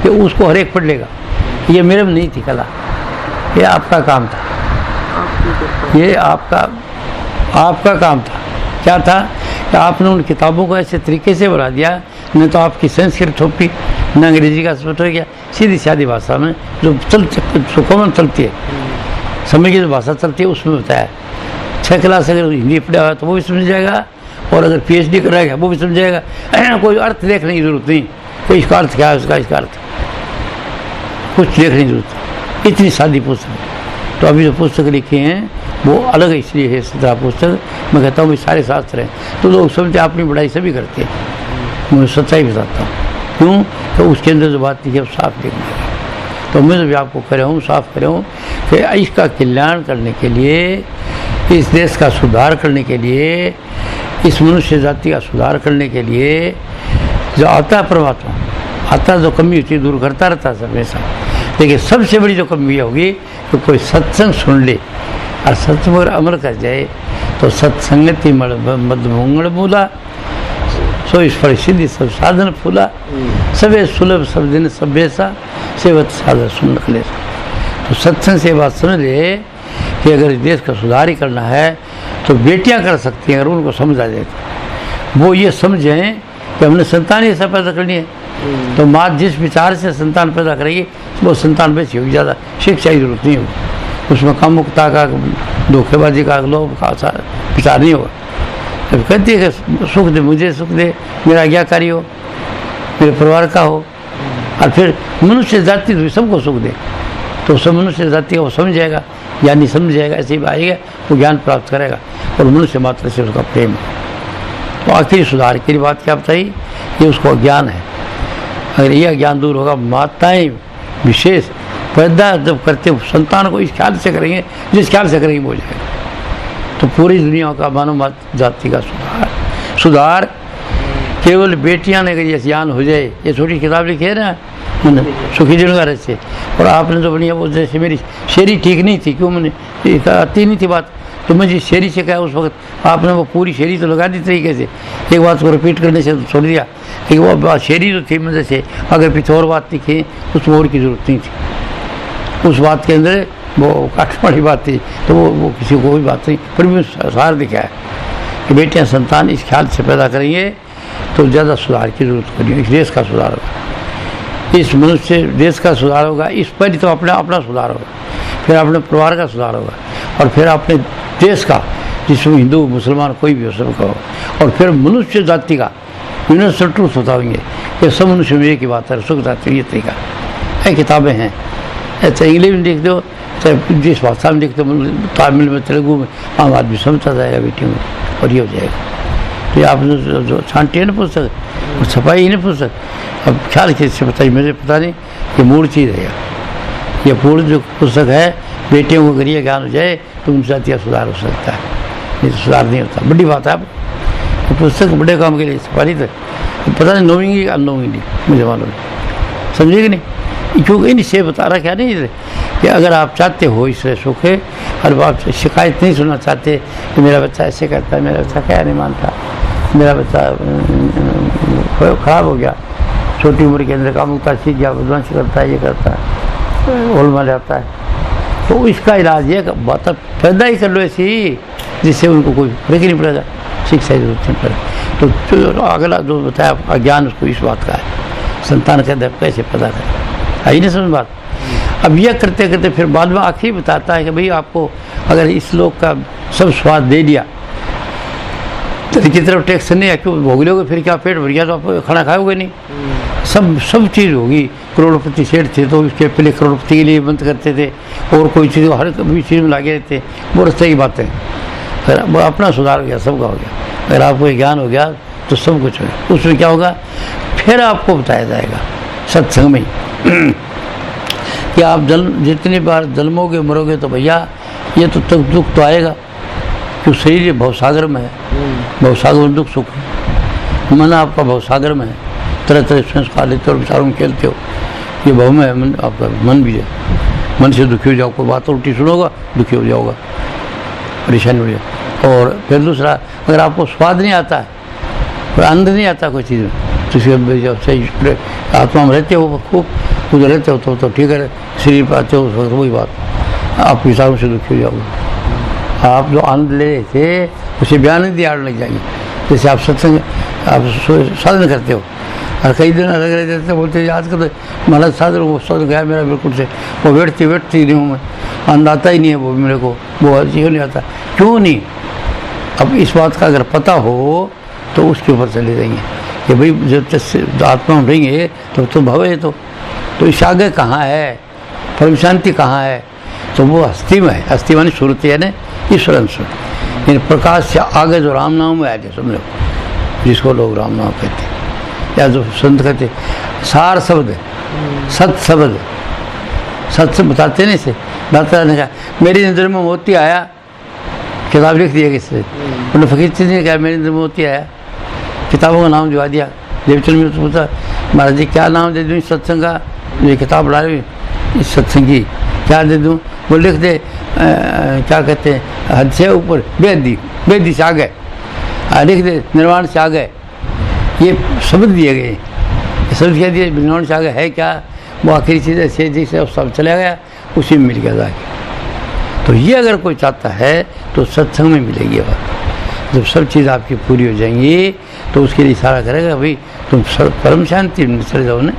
कि उसको हर एक पढ़ लेगा। ये मेरे में नहीं थी कला, ये आपका काम था, ये आपका काम था। क्या था कि आपने उन किताबों को ऐसे तरीके से बना दिया, नहीं तो आपकी संस्कृत थोपी, न अंग्रेजी का स्पष्ट हो गया, सीधी सादी भाषा में जो कॉमन चलती है, समय की जो भाषा चलती है उसमें बताया। 6 क्लास अगर हिंदी पढ़ा हुआ तो वो भी समझ जाएगा, और अगर PhD कर रहा है वो भी समझ जाएगा। कोई अर्थ देखने की जरूरत नहीं, कोई इसका अर्थ क्या है, उसका इसका अर्थ कुछ देखने की जरूरत, इतनी सादी पुस्तक। तो अभी जो पुस्तक लिखी हैं वो अलग इसलिए है सत्रह पुस्तक, मैं कहता हूँ सारे शास्त्र हैं। तो लोग समझते अपनी बढ़ाई सभी करते हैं, मैं सच्चाई बताता हूँ, क्यों? तो उसके अंदर जो बात लिखी है वो साफ लिखनी है। तो मैं भी आपको कह रहा हूँ, साफ कर रहा हूँ कि इसका कल्याण करने के लिए, इस देश का सुधार करने के लिए, इस मनुष्य जाति का सुधार करने के लिए जो आता है परमात्मा, आता जो कमी होती है दूर करता रहता है हमेशा। लेकिन सबसे बड़ी जो कमी होगी तो कोई सत्संग सुन ले और सत्संग पर अमल कर जाए, तो सत्संगति मदमंगल मूला, सो इस पर सिद्धि सब साधन फूला, सबे सुलभ सब दिन सभ्यसा सेवत साधन सुन ले। तो सत्संग से बात समझ ले कि अगर देश का सुधार ही करना है तो बेटियां कर सकती हैं, अगर उनको समझा जाए तो। वो ये समझें कि हमने संतान ही ऐसा पैदा करनी है, तो माँ जिस विचार से संतान पैदा करेगी वो संतान वैसी होगी, ज़्यादा शिक्षा की जरूरत नहीं होगी उसमें। कामुकता का, धोखेबाजी का, लोभ का विचार नहीं होगा। जब कहती है कि सुख दे, मुझे सुख दे, मेरा आज्ञाकारी हो, मेरे परिवार का हो, और फिर मनुष्य जाति सबको सुख दे, तो सब मनुष्य जाति को समझ जाएगा, ज्ञानी समझ जाएगा, ऐसे ही आएगा वो ज्ञान प्राप्त करेगा, और मनुष्य मात्र से उसका प्रेम है। तो आखिरी सुधार की बात क्या बताई? ये उसको ज्ञान है। अगर यह ज्ञान दूर होगा, माताएं विशेष पैदा जब करते संतान को इस ख्याल से करेंगे, जिस ख्याल से करेंगे वो जाएगा। तो पूरी दुनिया का मानव जाति का सुधार केवल बेटियां ने अगर ये ज्ञान हो जाए। ये छोटी किताब लिखी है ना सुखी दिनगार से, और आपने जो बढ़िया वो जैसे मेरी शेरी ठीक नहीं थी, क्यों मैंने आती नहीं थी बात, तो मैं जिस शेरी से कहा उस वक्त आपने वो पूरी शेरी तो लगा दी तरीके से, एक बात को रिपीट करने से छोड़ दिया। लेकिन वो बात शेरी जो थी मुझे से अगर पीछे और बात लिखी उसमें और की जरूरत नहीं थी, उस बात के अंदर वो काटने वाली बात थी, तो वो किसी को कोई बात नहीं, फिर भी सार दिखा है कि बेटियाँ संतान इस ख्याल से पैदा करेंगे तो ज़्यादा सुधार की जरूरत पड़ेगी। इस देश का सुधार होगा, इस मनुष्य देश का सुधार होगा, इस पर तो अपना सुधार होगा, फिर अपने परिवार का सुधार होगा, और फिर अपने देश का, जिसमें हिंदू मुसलमान कोई भी हो सबका हो, और फिर मनुष्य जाति का यूनिवर्सल ट्रूथ बताएंगे। ये सब मनुष्य में एक ही बात है, सुख जाति ये तरीका है। किताबें हैं, चाहे इंग्लिश में लिख दो, चाहे जिस भाषा में लिख दो, तमिल में, तेलुगु में, आम आदमी समझता जाएगा बेटियों में, और ये हो जाएगा। तो ये आपने जो छांटी है ना पुस्तक, वो छपाई ही ना पुस्तक, अब ख्याल कैसे बताइए, मुझे पता नहीं, ये मूल चीज़ है। ये पूर्ण जो पुस्तक है बेटियों को अगर ये ज्ञान हो जाए तो उनसे जाति का सुधार हो सकता है, नहीं तो सुधार नहीं होता। बड़ी बात है। आप पुस्तक बड़े काम के लिए सिफारिश है, पता नहीं नोइंग अनोइंग नहीं, मुझे मालूम है, समझे कि नहीं। क्योंकि इनसे बता रहा क्या नहीं कि अगर आप चाहते हो इससे सुख है, और आप शिकायत नहीं सुनना चाहते कि मेरा बच्चा ऐसे करता है, मेरा बच्चा क्या नहीं मानता, मेरा बच्चा खराब हो गया, छोटी उम्र के अंदर कामुकता सीख गया, बदमाशी करता है, ये करता है, होलमा जाता है, तो इसका इलाज ये बात पैदा ही कर लो ऐसी जिससे उनको कोई फर्क ही नहीं पड़ेगा, शिक्षा की जरूरत नहीं पड़े। तो अगला जो बताया अज्ञान उसको इस बात का है, संतान के अंदर कैसे पैदा करें, आई नहीं समझ बात। अब यह करते करते फिर बाद में आखिर बताता है कि भाई आपको अगर इस लोक का सब स्वाद दे दिया तो की तरफ टैक्स नहीं है, क्यों भोग लोगे, फिर क्या पेट भर गया तो आप खाना खाओगे नहीं, सब चीज़ होगी। करोड़पति सेठ थे तो उसके पहले करोड़पति के लिए बंद करते थे, और कोई चीज़ हर कभी चीज़ में लगे रहते, वो रस्ते की बातें। अगर अपना सुधार हो गया, सबका हो गया, अगर आपको ज्ञान हो गया तो सब कुछ हो। उसमें क्या होगा, फिर आपको बताया जाएगा सत्संग में कि आप जितनी बार जन्मोगे मरोगे तो भैया ये तो तक दुख तो आएगा, क्यों शरीर ये भवसागर में है, भवसागर में दुख सुख है, मन आपका भवसागर में है, तरह तरह संस्कार लेते हो, विचारों में खेलते हो, ये भव में है मन, आपका मन भी है, मन से दुखी हो जाओ, कोई बात उल्टी सुनोगा दुखी हो जाओगा, परेशानी हो जाए। और फिर दूसरा, अगर आपको स्वाद नहीं आता है, कोई आनंद नहीं आता कोई चीज़ में, तो जब सही आत्मा में रहते हो खूब खुद रहते हो तो ठीक है, शरीर पर आते हो उस वक्त वही बात, आप विचारों से दुखी हो जाओगे। आप जो आनंद ले रहे थे उसे बयान नहीं दिया लग जाएंगे। जैसे आप सत्संग आप साधन करते हो और कई दिन अलग रह जाते बोलते याद करते महाराज साधन वो साधन गया मेरा बिल्कुल से, वो बैठती नहीं हूँ मैं, आनंद आता ही नहीं है वो मेरे को, वो क्यों नहीं आता, क्यों नहीं। अब इस बात का अगर पता हो तो उसके ऊपर चले जाएंगे कि भाई जब तक आत्मा में रहेंगे तो भव है, तो इस आगे कहाँ है, परम शांति कहाँ है, तो वो हस्ती में है। हस्ती मानी सूरत है ना, ईश्वर अंश, इन प्रकाश से आगे जो राम नाम में आ जाए समझो, जिसको लोग राम नाम कहते हैं या जो संत कहते हैं, सार शब्द है, सत शब्द है, सत से बताते नहीं से दाता ने कहा मेरी नजर में मोती आया, किताब लिख दिया किससे, उन्होंने फकीर चीज ने कहा मेरी नजर में मोती आया, किताबों का नाम दिवा दिया। देवचंद में तो पूछा महाराज जी क्या नाम दे दूँ इस सत्संग का, ये किताब ला रही इस सत्संग की क्या दे दूँ, वो लिख दे क्या कहते हैं हद से ऊपर बेदी से आ गए, लिख दे निर्वाण से आ गए, ये शब्द दिए गए, शब्द क्या दिए निर्वाण से आ गए है क्या, वो आखिरी चीज़ ऐसे जैसे सब चला गया उसी में मिल गया जाके। तो ये अगर कोई चाहता है तो सत्संग में मिलेगी बात। जब सब चीज़ आपकी पूरी हो जाएंगी तो उसके लिए इशारा करेगा भाई तुम परम शांति में चले जाओ ना,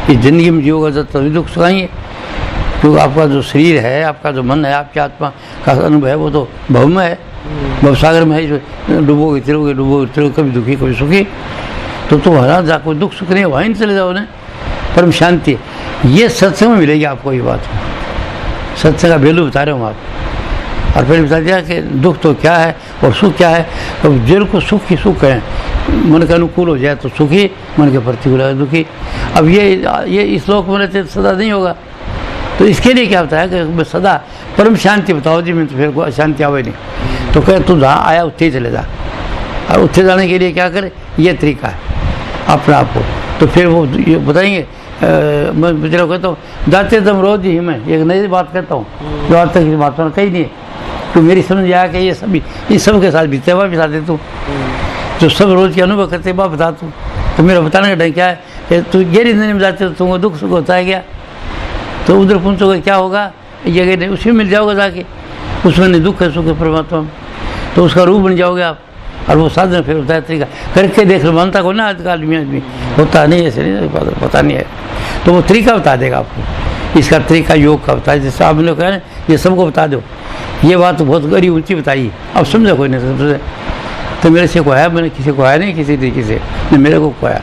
इस जिंदगी में जियोगा जब तभी दुख सुखाएंगे, क्योंकि आपका जो शरीर है, आपका जो मन है, आपकी आत्मा का अनुभव है वो तो भव में है, भव सागर में है, डूबोगे तिरोगे कभी दुखी कभी सुखी, तो वहाँ जा कोई दुख सुख नहीं, वहीं चले जाओ ना, परम शांति। ये सत्संग में मिलेगी आपको, ये बात सत्संग का वैल्यू बता रहे हूँ आप। और फिर बता दिया कि दुख तो क्या है और सुख क्या है, तो दिल को सुख ही सुख है, मन के अनुकूल हो जाए तो सुखी, मन के प्रतिकूल है दुखी। अब ये इस लोक में रहते सदा नहीं होगा, तो इसके लिए क्या होता है कि सदा परम शांति बताओ जी, मैं तो फिर को शांति आवे नहीं, तो कहे तू जहाँ आया उत्थे चले जा, और उत्थे जाने के लिए क्या करे, ये तरीका है अपना आप को। तो फिर वो ये बताएंगे, मैं पिछले कहता हूँ जाते तुम रोज ही, मैं एक नई बात कहता हूँ जो आज तक इस बात पर कही नहीं है, तो मेरी समझ आया कि ये सभी इन सब के साथ बीते हुआ बता दे तू, जो सब रोज के अनुभव करते हुआ बता तू, तो मेरा बताने का ढंग क्या है कि तू गहरी जिंदगी में जाते तो तुमको दुख सुख होता है क्या, तो उधर पहुँचोगे क्या होगा, जगह नहीं उसी में मिल जाओगे जाके, उसमें नहीं दुख है सुख है परमात्मा में, तो उसका रूप बन जाओगे आप। और वो साधन फिर होता है तरीका करके देख लो, मानता को ना आजकल आदमी होता नहीं, ऐसे नहीं पता नहीं है, तो वो तरीका बता देगा आपको, इसका तरीका योग का बताया। जैसे आपने कहा ना ये सबको बता दो, ये बात तो बहुत गरी ऊँची बताई, अब समझो कोई नहीं समझे, तो मेरे से खोया, मैंने किसी को आया नहीं किसी तरीके से, न मेरे को खोया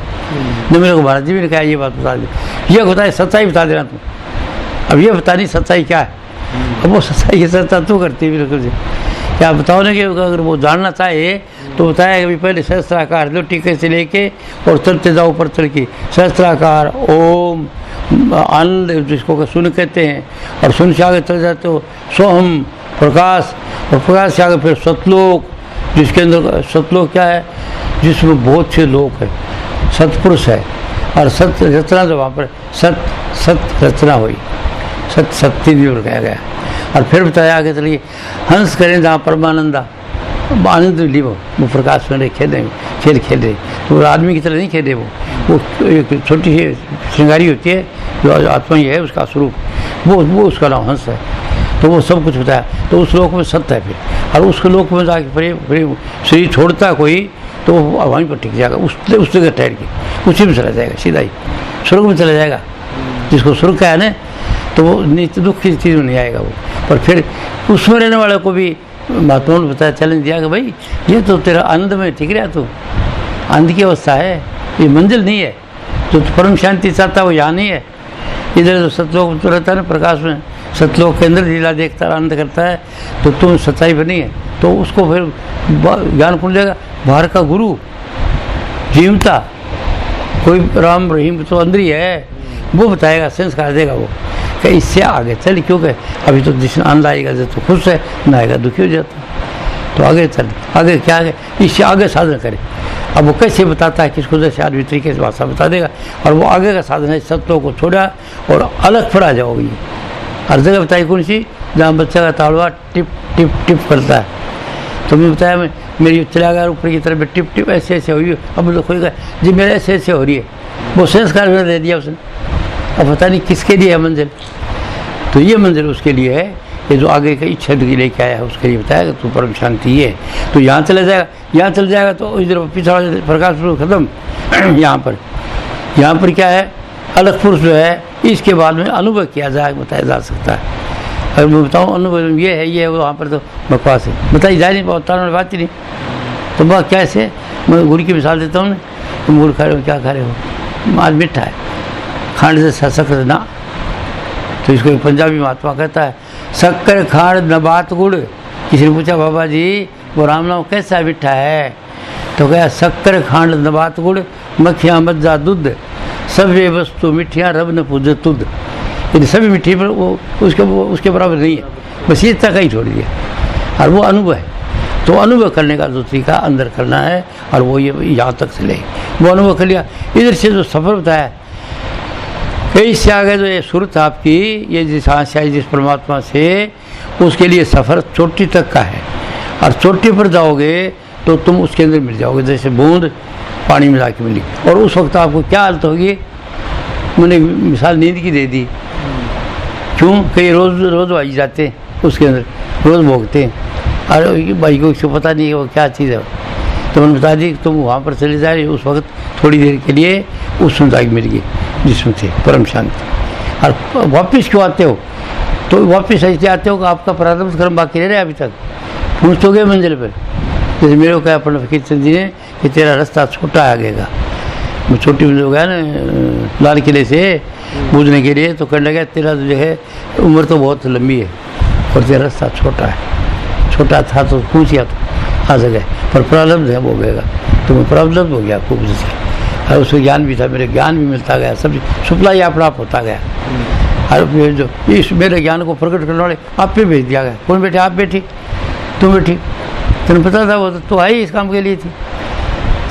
न मेरे को महाराज जी भी ने कहा ये बात बता दे, ये बताए सच्चाई बता देना तुम। अब ये बतानी सच्चाई क्या है, अब वो सच्चाई की चर्चा तू करती है बिल्कुल से, क्या बताओ ना कि अगर वो जानना चाहे तो बताया कि पहले सहस्त्राकार लो टीके से लेके और चलते जाओ ऊपर चढ़ के सहस्त्राकार ओम आनंद जिसको सुन कहते हैं, और सुन से आगे चले जाते हो सोहम प्रकाश, और प्रकाश से आगे फिर सतलोक, जिसके अंदर सतलोक क्या है, जिसमें बहुत से लोग हैं, सतपुरुष है, और सत्य रचना जो वहाँ पर सत्य रचना हुई, सत्य भी कहा गया। और फिर बताया आगे चलिए हंस करें जहाँ परमानंदा, आनंद ली वो प्रकाश में खेल रहे, तो वो आदमी की तरह नहीं खेले, वो एक छोटी सी श्रृंगारी होती है जो आत्मा ही है, उसका स्वरूप, वो उसका नाम हंस है। तो वो सब कुछ बताया, तो उस लोक में सत्य है फिर, और उसके लोक में जाके प्रेम शरीर छोड़ता है कोई, तो वो वहीं पर टिक जाएगा, उस जगह ठहर के उसी में चला जाएगा, सीधा ही स्वर्ग में चला जाएगा। जिसको स्वर्ग का है ना, तो वो नित्य दुख की चीज़ में नहीं आएगा वो। पर फिर उसमें रहने वाले को भी महात्माओं ने बताया, चैलेंज दिया कि भाई ये तो तेरा आनंद में ठीक रहा, तू आनंद की अवस्था है, ये मंजिल नहीं है, जो परम शांति चाहता है वो यहाँ नहीं है, इधर जो सतलोक तो रहता है ना प्रकाश में, सतलोक के अंदर लीला देखता है, आनंद करता है, तो तुम सच्चाई पर नहीं है, तो उसको फिर ज्ञान कौन देगा, बाहर का गुरु जीवता, कोई राम रहीम तो अंदर ही है, वो बताएगा, संस्कार देगा वो कि इससे आगे चल, क्योंकि अभी तो जिसने आनंद आएगा तो खुश है, ना आएगा दुखी हो जाता, तो आगे चल, आगे क्या है, इससे आगे साधन करे। अब वो कैसे बताता है, किसको जैसे आदमी तरीके से भाषा बता देगा, और वो आगे का साधन है सत्यों को छोड़ा और अलग पड़ा जाओगे। हर जगह बताई कौन सी, जहाँ बच्चा का ताड़वा टिप टिप टिप करता है, तो मैं बताया मेरी चला गया ऊपर की तरफ टिप टिप ऐसे ऐसे हो रही है, अब तो खोई गया जी मेरे ऐसे ऐसे हो रही है, वो संस्कार में दे दिया उसने। अब पता नहीं किसके लिए है मंजिल, तो ये मंजिल उसके लिए है, ये जो आगे का इच्छा लेके आया है उसके लिए बताया कि तू परम शांति ये, तो यहाँ चला जाएगा, तो इधर पिछड़ा प्रकाश खत्म। यहाँ पर क्या है, अलग पुरुष जो है, इसके बाद में अनुभव किया जाए, बताया जा सकता है। अगर मैं बताऊँ अनुभव ये है वहाँ पर तो बकवास है, बताई जा नहीं, बात ही नहीं। तो वह कैसे, मैं गुड़ की मिसाल देता हूँ ना, तुम गुड़ खा रहे हो, क्या खा रहे हो, आज मीठा है, खांड से शक्कर ना, तो इसको एक पंजाबी महात्मा कहता है, शक्कर खांड नबात गुड़। किसी ने पूछा बाबा जी वो राम नाम कैसा मीठा है, तो कहा शक्कर खांड नबात गुड़, मक्खियाँ मज्जा दूध, सब ये वस्तु मिठियाँ रब न पूजे तुद। यदि सभी मिट्टी पर वो उसके बराबर नहीं है, बस ये तक ही छोड़ दिया, और वो अनुभव है। तो अनुभव करने का जो तरीका अंदर करना है, और वो ये यहाँ तक चले, वो अनुभव कर लिया। इधर से जो सफ़र बताया, इससे आगे जो ये सूरत आपकी, ये जिस आशाई जिस परमात्मा से, उसके लिए सफ़र चोटी तक का है, और चोटी पर जाओगे तो तुम उसके अंदर मिल जाओगे, जैसे बूंद पानी में जाके मिली। और उस वक्त आपको क्या हालत होगी, मैंने मिसाल नींद की दे दी, क्यों, कई रोज़ भाई जाते हैं उसके अंदर, रोज़ भोगते हैं, और भाई को इसको पता नहीं है वो क्या चीज़ है, तो मैंने बता दी तुम वहाँ पर चले जा रहे, उस वक्त थोड़ी देर के लिए उसमें जाके मिल गई जिसमें थे परम शांति। और वापस क्यों आते हो, तो वापस ऐसे आते हो कि आपका प्रारब्ध कर्म बाकी रह रहा है, अभी तक पहुँच तो गए मंजिल पर। जैसे मेरे को कहा पंडित फकीर चंद जी ने कि तेरा रास्ता छोटा है आगे का, मैं छोटी में जो गया ना लाल किले से पूजने के लिए, तो कहने लगा तेरा जो है उम्र तो बहुत लंबी है और तेरा रास्ता छोटा है, छोटा था तो पूछ गया तो आ सके, पर प्रारब्ध है वो गएगा, तो मैं प्रारब्ध हो गया खूब से, और उसमें ज्ञान भी था, मेरे ज्ञान भी मिलता गया, सब सुपला ही अपना होता गया। और जो इस मेरे ज्ञान को प्रकट करने वाले आप पे भेज दिया गया, कौन बैठे, आप बैठी, तुम बैठी, तुम्हें पता था वो तो आई इस काम के लिए थी,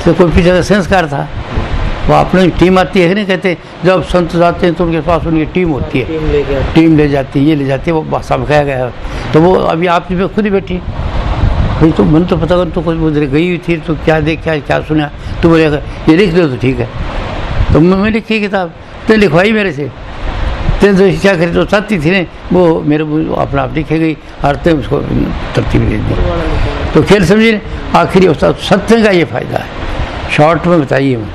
तो कोई पीछे का संस्कार था, वो अपनी टीम आती है नहीं, कहते जब संत जाते हैं तो उनके पास उनकी टीम होती है, टीम ले जाती है, ये ले जाती है, वो सब कहा गया है। तो वो अभी आप खुद ही बैठी भाई, तो मन तो पता कर, तो कुछ उधर गई हुई थी, तो क्या देखा क्या सुना, तो बोले ये लिख दो तो ठीक है, तो मैं लिखी किताब, तो लिखवाई मेरे से, तेन तो इच्छा करी तो चाहती थी ने, वो मेरे अपना आप लिखे गई, और तेन उसको तरतीब दे दी, तो खेल समझिए। आखिरी अवस्था सत्य का ये फ़ायदा है, शॉर्ट में बताइए, मैं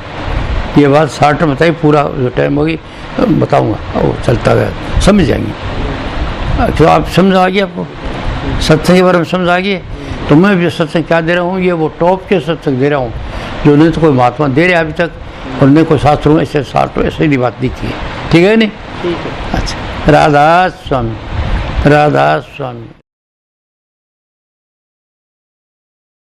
ये बात शॉर्ट में बताइए, पूरा जो टाइम होगी बताऊँगा, वो चलता गया समझ जाएंगे। तो आप समझ आ गया, आपको सत्संग के बारे में समझ आ गई, तो मैं भी सत्संग क्या दे रहा हूँ, ये वो टॉप के सत्संग दे रहा हूँ जो नहीं तो कोई महात्मा दे रहे अभी तक, और नहीं कोई शास्त्रों में ऐसे ऐसी बात दिखी है, ठीक है नहीं, ठीक है, अच्छा, राधा स्वामी।